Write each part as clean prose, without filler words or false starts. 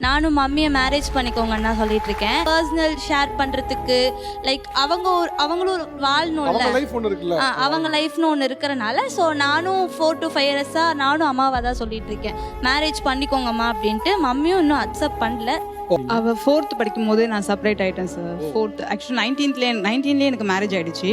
நானும் மம்மியை மேரேஜ் பண்ணிக்கோங்கன்னா சொல்லிட்டு இருக்கேன். பர்சனல் ஷேர் பண்றதுக்கு லைக் அவங்களும் ஒரு வாழணும்ல, அவங்க லைஃப்னு ஒன்று இருக்கிறனால. ஸோ நானும் 4 to 5 இயர்ஸா நானும் அம்மாவை தான் சொல்லிட்டு இருக்கேன், மேரேஜ் பண்ணிக்கோங்கம்மா அப்படின்ட்டு. மம்மியும் இன்னும் அக்செப்ட் பண்ணல. அவ 4th படிக்கும் போது நான் செப்பரேட் ஆயிட்டேன் சார். 4th ஆக்சுவலி 19லேயே எனக்கு மேரேஜ் ஆயிடுச்சு.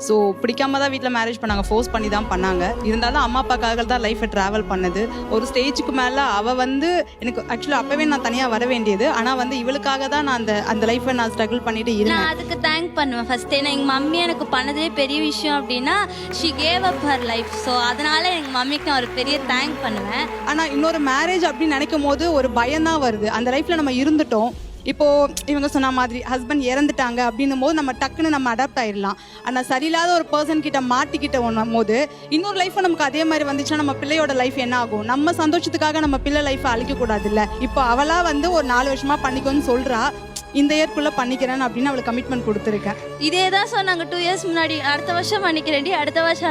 ஸோ பிடிக்காம தான் வீட்டில் மேரேஜ் பண்ணாங்க, ஃபோர்ஸ் பண்ணி தான் பண்ணாங்க. இருந்தாலும் அம்மா அப்பாக்காக தான் லைஃப்பை ட்ராவல் பண்ணது. ஒரு ஸ்டேஜுக்கு மேலே அவள் எனக்கு ஆக்சுவலி அப்போவே நான் தனியாக வர வேண்டியது. ஆனால் இவளுக்காக தான் நான் அந்த லைஃப்பை நான் ஸ்ட்ரகிள் பண்ணிட்டு இருந்தேன். நான் அதுக்கு தேங்க் பண்ணுவேன் ஃபர்ஸ்ட். ஏன்னா எங்கள் மம்மி எனக்கு பண்ணதே பெரிய விஷயம் அப்படின்னா she gave up her life. So அதனால எங்கள் மம்மிக்கு நான் ஒரு பெரிய தேங்க் பண்ணுவேன். ஆனால் இன்னொரு மேரேஜ் அப்படின்னு நினைக்கும் போது ஒரு பயம் தான் வருது. அந்த லைஃப்பில் நம்ம இருந்துட்டோம், இப்போ இவங்க சொன்ன மாதிரி ஹஸ்பண்ட் இறந்துட்டாங்க அப்படின்னும் போது நம்ம டக்குன்னு நம்ம அடாப்ட் ஆயிடலாம். ஆனால் சரியில்லாத ஒரு பர்சன் கிட்ட மாட்டிக்கிட்ட போது இன்னொரு லைஃப் நமக்கு அதே மாதிரி வந்துச்சுன்னா நம்ம பிள்ளையோட லைஃப் என்ன ஆகும்? நம்ம சந்தோஷத்துக்காக நம்ம பிள்ளை லைஃப்பை அழிக்க கூடாது இல்லை? இப்போ அவளா ஒரு 4 வருஷமா பண்ணிக்கோன்னு சொல்றா, இந்த இயர்க்குள்ள பண்ணிக்கிறேன் அப்படின்னு அவளுக்கு கமிட்மெண்ட் கொடுத்துருக்கேன். இதே தான் சொன்னாங்க 2 இயர்ஸ் முன்னாடி. அடுத்த வருஷம் பண்ணிக்கிறேன்டி, அடுத்த வருஷம்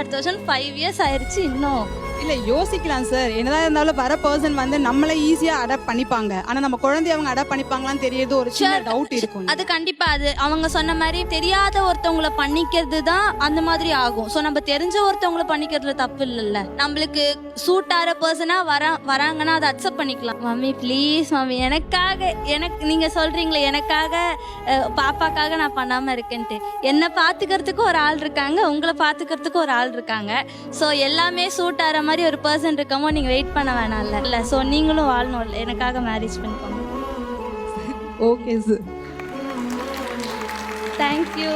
5 இயர்ஸ் ஆயிடுச்சு இன்னும். இல்லை யோசிக்கலாம் சார், என்னதான் இருந்தாலும் வர பர்சன் நம்மளை ஈஸியாக அடாப்ட் பண்ணிப்பாங்க. ஆனால் நம்ம குழந்தைய அவங்க அடாப்ட் பண்ணிப்பாங்களான்னு தெரியுது, ஒரு சின்ன டவுட் இருக்கும். அது கண்டிப்பா அது அவங்க சொன்ன மாதிரி தெரியாத ஒருத்தவங்களை பண்ணிக்கிறது தான் அந்த மாதிரி ஆகும். ஸோ நம்ம தெரிஞ்ச ஒருத்தவங்களை பண்ணிக்கிறதுல தப்பு இல்லைல்ல. நம்மளுக்கு சூட் ஆகிற பர்சனா வராங்கன்னா அதை அக்செப்ட் பண்ணிக்கலாம். மம்மி ப்ளீஸ் மம்மி, எனக்கு நீங்க சொல்றீங்களே எனக்காக பாப்பாக்காக நான் பண்ணாம இருக்கேன்ட்டு. என்னை பார்த்துக்கிறதுக்கு ஒரு ஆள் இருக்காங்க, உங்களை பார்த்துக்கிறதுக்கு ஒரு ஆள் இருக்காங்க. ஸோ எல்லாமே சூட் ஆகிற மாதிரி ஒரு பர்சன் இருக்கமோ நீங்க வெயிட் பண்ண வேணாம் இல்ல. ஸோ நீங்களும் வாழணும் இல்லை, எனக்காக மேரேஜ் பண்ணிக்கோங்க. Okay sir, thank you.